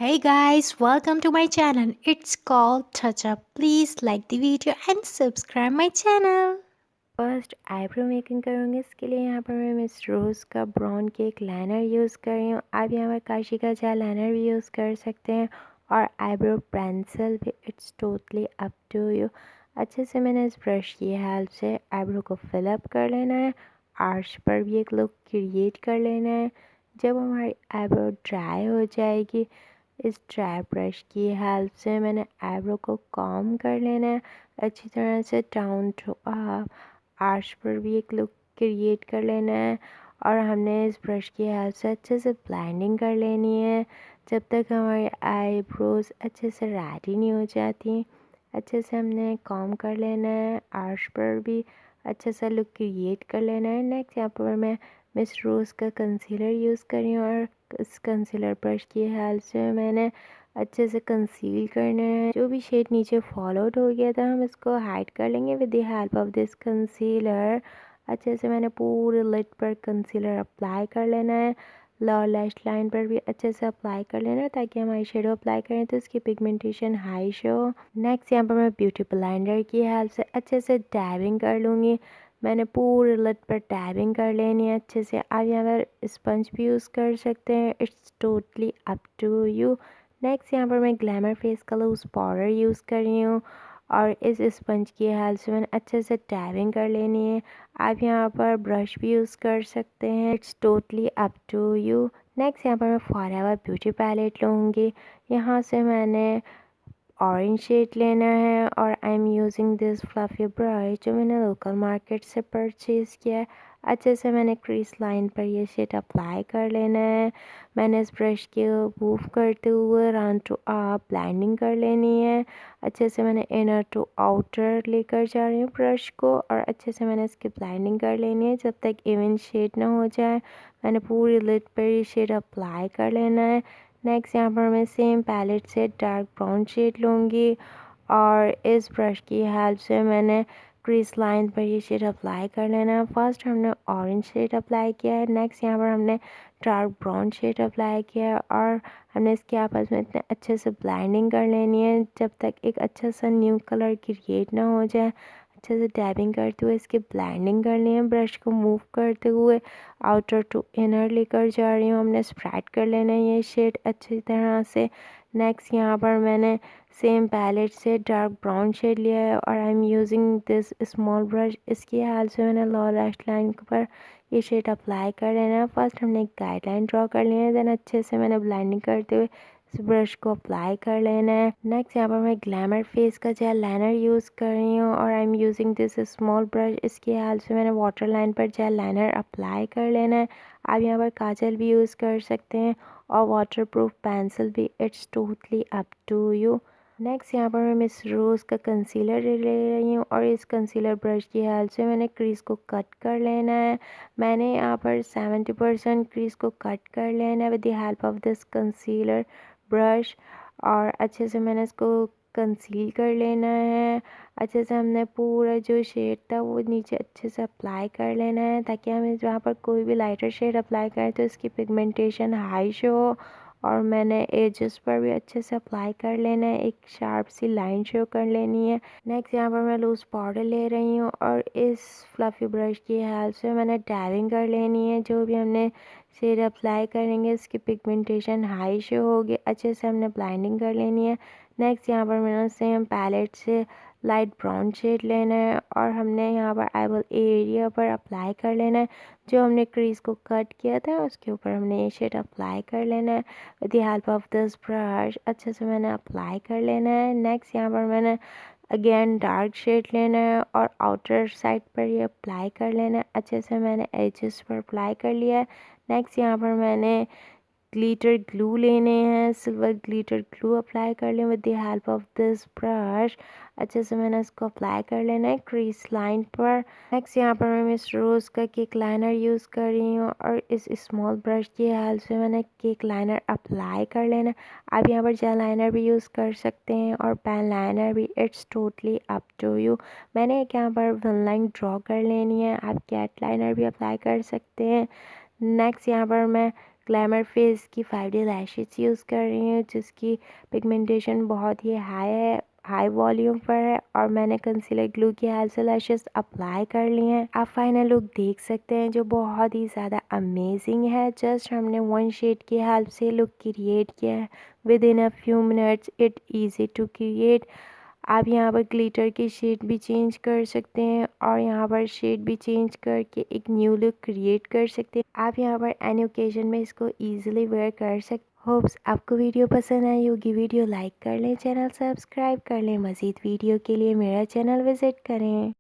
Hey guys, welcome to my channel. It's called Touch Up. Please like the video and subscribe my channel. First eyebrow making करूँगी। इसके लिए यहाँ पर मैं miss रोज़ का brown cake liner use कर रही हूँ। आप यहाँ पर काशी का जेल लाइनर भी यूज़ कर सकते हैं और आईब्रो पेंसिल भी। It's totally up to you. अच्छे से मैंने इस ब्रश की हेल्प से आईब्रो को फिलअप कर लेना है। आर्च पर भी एक लुक क्रिएट कर लेना है। जब हमारी आईब्रो ड्राई हो जाएगी, इस ड्राई ब्रश की हेल्प से मैंने आईब्रो को कॉम कर लेना है अच्छी तरह से डाउन टू अप। आर्च पर भी एक लुक क्रिएट कर लेना है और हमने इस ब्रश की हेल्प से अच्छे से ब्लेंडिंग कर लेनी है जब तक हमारी आईब्रोज अच्छे से रेडी नहीं हो जाती। अच्छे से हमने कॉम कर लेना है। आर्च पर भी अच्छे से लुक क्रिएट कर लेना है। नेक्स्ट यहाँ पर मैं मिस रोज़ का कंसीलर यूज़ कर रही हूँ और इस कंसीलर ब्रश की हेल्प से मैंने अच्छे से कंसील करना है। जो भी शेड नीचे फॉलोड हो गया था हम इसको हाइड कर लेंगे with the help of this concealer. अच्छे से मैंने पूरे लिड पर कंसीलर अप्लाई कर लेना है। लोअर लैश लाइन पर भी अच्छे से अप्लाई कर लेना है ताकि हम आई शेडो अप्लाई करें तो इसकी पिगमेंटेशन हाई शो। नेक्स्ट यहाँ पर मैं ब्यूटी ब्लेंडर की हेल्प से अच्छे से डैबिंग कर लूँगी। मैंने पूरे लिड पर टैबिंग कर लेनी है अच्छे से। आप यहाँ पर स्पंज भी यूज़ कर सकते हैं। It's totally up to you. Next यहाँ पर मैं ग्लैमर फेस का लूज़ पाउडर यूज़ कर रही हूँ और इस स्पंज की हेल्प से मैंने अच्छे से टैबिंग कर लेनी है। आप यहाँ पर ब्रश भी यूज़ कर सकते हैं। It's totally up to you. Next यहाँ पर मैं फॉरएवर ब्यूटी पैलेट लूँगी। यहाँ से मैंने ऑरेंज शेड लेना है और I am using this fluffy brush जो मैंने लोकल मार्केट से परचेज़ किया है। अच्छे से मैंने क्रीज लाइन पर ये शेड अप्लाई कर लेना है। मैंने इस ब्रश के मूव करते हुए राउंड टू अप ब्लेंडिंग कर लेनी है। अच्छे से मैंने इनर टू आउटर लेकर जा रही हूँ ब्रश को और अच्छे से मैंने इसकी ब्लेंडिंग कर लेनी है जब तक इवन शेड ना हो जाए। मैंने पूरी लिड पर ये शेड अप्लाई कर लेना है। नेक्स्ट यहाँ पर मैं सेम पैलेट से डार्क ब्राउन शेड लूँगी और इस ब्रश की हेल्प से मैंने क्रीज लाइन पर ये शेड अप्लाई कर लेना है। फर्स्ट हमने ऑरेंज शेड अप्लाई किया है। नेक्स्ट यहाँ पर हमने डार्क ब्राउन शेड अप्लाई किया है और हमने इसके आपस में इतने अच्छे से ब्लेंडिंग कर लेनी है जब तक एक अच्छा सा न्यू कलर क्रिएट ना हो जाए। अच्छे से डैबिंग करते हुए इसकी ब्लेंडिंग करनी है। ब्रश को मूव करते हुए आउटर टू इनर लेकर जा रही हूँ। हमने स्प्रेड कर लेना है ये शेड अच्छी तरह से। नेक्स्ट यहाँ पर मैंने सेम पैलेट से डार्क ब्राउन शेड लिया है और I am using this small brush. इसकी हेल्प से मैंने लोअर लैश लाइन पर ये शेड अप्लाई कर लेना है। फर्स्ट हमने एक गाइडलाइन ड्रॉ कर लेना है, देन अच्छे से मैंने ब्लेंडिंग करते हुए इस ब्रश को अप्लाई कर लेना है। नेक्स्ट यहाँ पर मैं ग्लैमर फेस का जेल लाइनर यूज़ कर रही हूँ और I am using this small brush. इसकी हेल्प से मैंने वाटर लाइन पर जेल लाइनर अप्लाई कर लेना है। आप यहाँ पर काजल भी यूज़ कर सकते हैं और वाटर प्रूफ पेंसिल भी। It's totally up to you. Next यहाँ पर मैं मिस रोज़ का कंसीलर ले रही हूँ और इस कंसीलर ब्रश की हेल्प से मैंने क्रीज को कट कर लेना है। मैंने यहाँ पर 70% क्रीज को कट कर लेना है with the help of this concealer brush और अच्छे से मैंने इसको कंसील कर लेना है। अच्छे से हमने पूरा जो शेड था वो नीचे अच्छे से अप्लाई कर लेना है ताकि हम जहाँ पर कोई भी लाइटर शेड अप्लाई करें तो इसकी पिगमेंटेशन हाई शो हो। और मैंने एजेस पर भी अच्छे से अप्लाई कर लेना है। एक शार्प सी लाइन शो कर लेनी है। नेक्स्ट यहाँ पर मैं लूज़ पाउडर ले रही हूँ और इस फ्लफ़ी ब्रश की हेल्प से मैंने डैबिंग कर लेनी है। जो भी हमने शेड अप्लाई करेंगे इसकी पिगमेंटेशन हाई शो होगी। अच्छे से हमने ब्लेंडिंग कर लेनी है। नेक्स्ट यहाँ पर मैंने सेम पैलेट से लाइट ब्राउन शेड लेना है और हमने यहाँ पर आईबॉल एरिया पर अप्लाई कर लेना है। जो हमने क्रीज को कट किया था उसके ऊपर हमने ये शेड अप्लाई कर लेना है with the help of this brush. अच्छे से मैंने अप्लाई कर लेना है। नेक्स्ट यहाँ पर मैंने अगेन डार्क शेड लेना है और आउटर साइड पर ये अप्लाई कर लेना है। अच्छे से मैंने एजेस पर अप्लाई कर लिया है। नेक्स्ट यहाँ पर मैंने ग्लिटर ग्लू लेने हैं। सिल्वर ग्लिटर ग्लू अप्लाई कर लें with the help of this brush. अच्छे से मैंने इसको अप्लाई कर लेना है क्रीज लाइन पर। नेक्स्ट यहाँ पर मैं मिस रोज़ का केक लाइनर यूज़ कर रही हूँ और इस स्मॉल ब्रश की हेल्प से मैंने केक लाइनर अप्लाई कर लेना है। आप यहाँ पर जेल लाइनर भी यूज़ कर सकते हैं और पेन लाइनर भी। It's totally up to you. मैंने एक यहाँ पर वन लाइन ड्रॉ कर लेनी है। आप कैट लाइनर भी अप्लाई कर सकते हैं। नेक्स्ट यहाँ पर मैं ग्लैमर फेस की 5D लैशेस यूज़ कर रही हूँ, जिसकी पिगमेंटेशन बहुत ही हाई है, हाई वॉल्यूम पर है, और मैंने कंसीलर ग्लू की हेल्प से लैशेस अप्लाई कर ली हैं। आप फाइनल लुक देख सकते हैं जो बहुत ही ज़्यादा अमेजिंग है। जस्ट हमने वन शेड की हेल्प से लुक क्रिएट किया है। Within a few minutes it easy to create. आप यहाँ पर ग्लिटर की शेड भी चेंज कर सकते हैं और यहाँ पर शेड भी चेंज करके एक न्यू लुक क्रिएट कर सकते हैं। आप यहाँ पर एनी ओकेजन में इसको इजीली वेयर कर सकते हैं। होप्स आपको वीडियो पसंद आई होगी। वीडियो लाइक कर लें, चैनल सब्सक्राइब कर लें। मज़ीद वीडियो के लिए मेरा चैनल विज़िट करें।